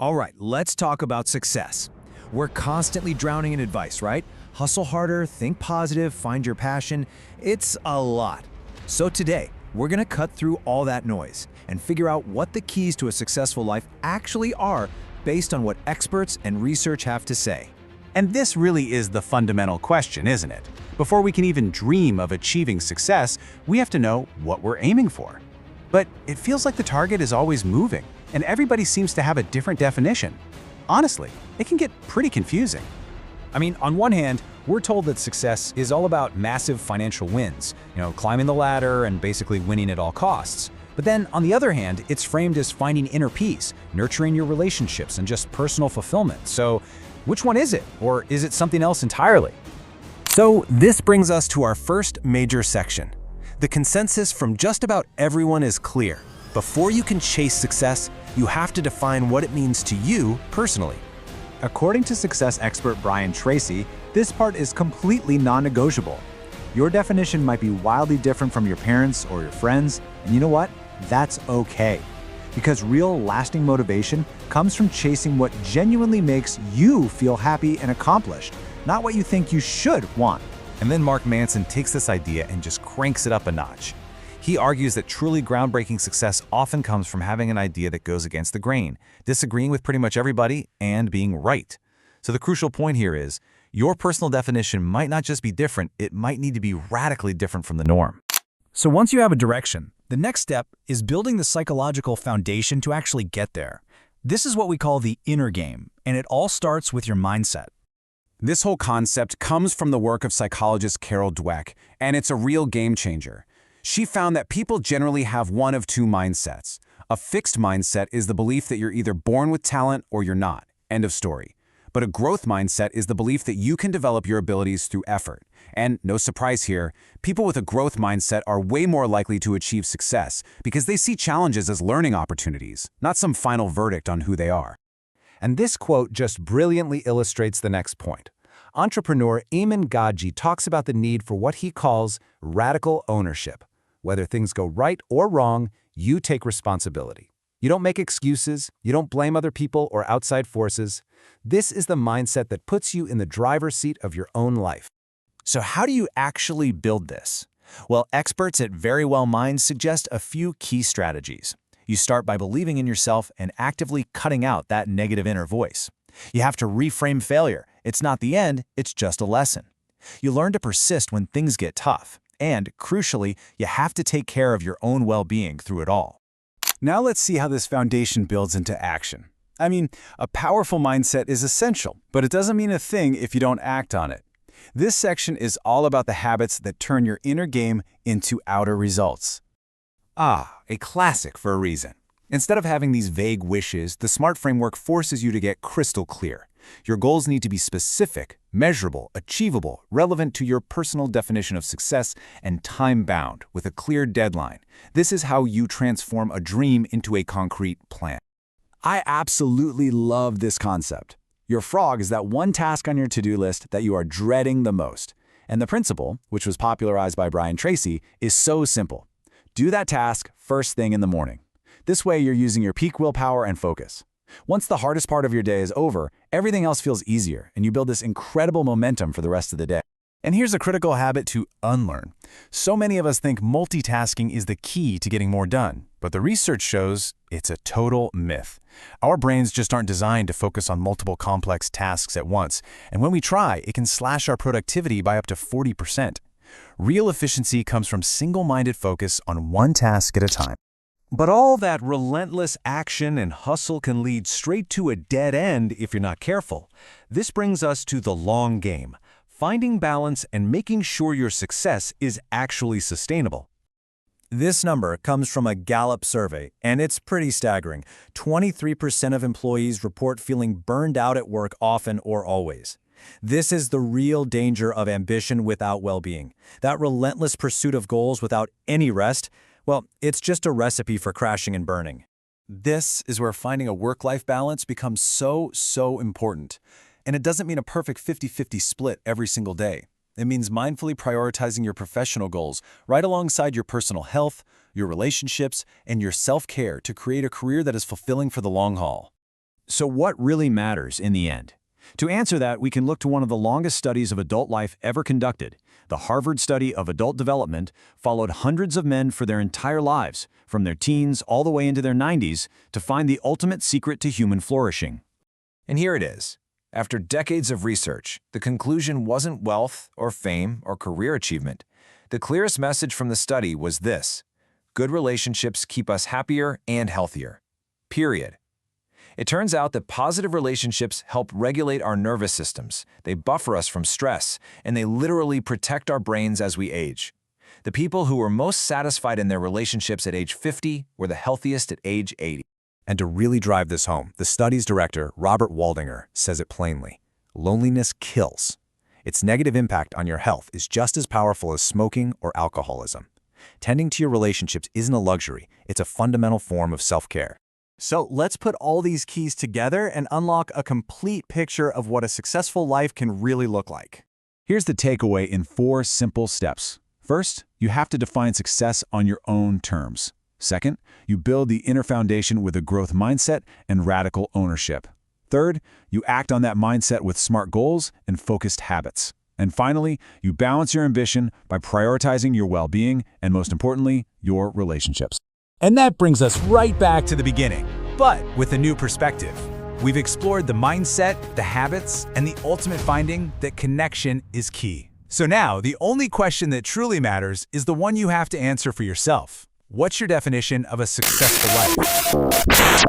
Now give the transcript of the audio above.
All right, let's talk about success. We're constantly drowning in advice, right? Hustle harder, think positive, find your passion. It's a lot. So today, we're gonna cut through all that noise and figure out what the keys to a successful life actually are based on what experts and research have to say. And this really is the fundamental question, isn't it? Before we can even dream of achieving success, we have to know what we're aiming for. But it feels like the target is always moving, and everybody seems to have a different definition. Honestly, it can get pretty confusing. I mean, on one hand, we're told that success is all about massive financial wins, climbing the ladder and basically winning at all costs. But then, on the other hand, it's framed as finding inner peace, nurturing your relationships, and just personal fulfillment. So, which one is it? Or is it something else entirely? So, this brings us to our first major section. The consensus from just about everyone is clear. Before you can chase success, you have to define what it means to you personally. According to success expert Brian Tracy, this part is completely non-negotiable. Your definition might be wildly different from your parents or your friends, and you know what? That's okay. Because real, lasting motivation comes from chasing what genuinely makes you feel happy and accomplished, not what you think you should want. And then Mark Manson takes this idea and just cranks it up a notch. He argues that truly groundbreaking success often comes from having an idea that goes against the grain, disagreeing with pretty much everybody, and being right. So the crucial point here is, your personal definition might not just be different, it might need to be radically different from the norm. So once you have a direction, the next step is building the psychological foundation to actually get there. This is what we call the inner game, and it all starts with your mindset. This whole concept comes from the work of psychologist Carol Dweck, and it's a real game changer. She found that people generally have one of two mindsets. A fixed mindset is the belief that you're either born with talent or you're not. End of story. But a growth mindset is the belief that you can develop your abilities through effort. And no surprise here, people with a growth mindset are way more likely to achieve success because they see challenges as learning opportunities, not some final verdict on who they are. And this quote just brilliantly illustrates the next point. Entrepreneur Eamon Gadzhi talks about the need for what he calls radical ownership. Whether things go right or wrong, you take responsibility. You don't make excuses, you don't blame other people or outside forces. This is the mindset that puts you in the driver's seat of your own life. So how do you actually build this? Well, experts at Verywell Minds suggest a few key strategies. You start by believing in yourself and actively cutting out that negative inner voice. You have to reframe failure. It's not the end, it's just a lesson. You learn to persist when things get tough. And, crucially, you have to take care of your own well-being through it all. Now let's see how this foundation builds into action. I mean, a powerful mindset is essential, but it doesn't mean a thing if you don't act on it. This section is all about the habits that turn your inner game into outer results. A classic for a reason. Instead of having these vague wishes, the SMART framework forces you to get crystal clear. Your goals need to be specific, measurable, achievable, relevant to your personal definition of success, and time-bound, with a clear deadline. This is how you transform a dream into a concrete plan. I absolutely love this concept. Your frog is that one task on your to-do list that you are dreading the most. And the principle, which was popularized by Brian Tracy, is so simple. Do that task first thing in the morning. This way you're using your peak willpower and focus. Once the hardest part of your day is over, everything else feels easier, and you build this incredible momentum for the rest of the day. And here's a critical habit to unlearn. So many of us think multitasking is the key to getting more done, but the research shows it's a total myth. Our brains just aren't designed to focus on multiple complex tasks at once, and when we try, it can slash our productivity by up to 40%. Real efficiency comes from single-minded focus on one task at a time. But all that relentless action and hustle can lead straight to a dead end if you're not careful. This brings us to the long game, finding balance and making sure your success is actually sustainable. This number comes from a Gallup survey, and it's pretty staggering. 23% of employees report feeling burned out at work often or always. This is the real danger of ambition without well-being. That relentless pursuit of goals without any rest, well, it's just a recipe for crashing and burning. This is where finding a work-life balance becomes so important. And it doesn't mean a perfect 50-50 split every single day. It means mindfully prioritizing your professional goals right alongside your personal health, your relationships, and your self-care to create a career that is fulfilling for the long haul. So what really matters in the end? To answer that, we can look to one of the longest studies of adult life ever conducted. The Harvard study of adult development followed hundreds of men for their entire lives, from their teens all the way into their 90s, to find the ultimate secret to human flourishing. And here it is. After decades of research, the conclusion wasn't wealth or fame or career achievement. The clearest message from the study was this: good relationships keep us happier and healthier. Period. It turns out that positive relationships help regulate our nervous systems, they buffer us from stress, and they literally protect our brains as we age. The people who were most satisfied in their relationships at age 50 were the healthiest at age 80. And to really drive this home, the study's director, Robert Waldinger, says it plainly. Loneliness kills. Its negative impact on your health is just as powerful as smoking or alcoholism. Tending to your relationships isn't a luxury, it's a fundamental form of self-care. So let's put all these keys together and unlock a complete picture of what a successful life can really look like. Here's the takeaway in 4 simple steps. First, you have to define success on your own terms. Second, you build the inner foundation with a growth mindset and radical ownership. Third, you act on that mindset with smart goals and focused habits. And finally, you balance your ambition by prioritizing your well-being and, most importantly, your relationships. And that brings us right back to the beginning, but with a new perspective. We've explored the mindset, the habits, and the ultimate finding that connection is key. So now, the only question that truly matters is the one you have to answer for yourself. What's your definition of a successful life?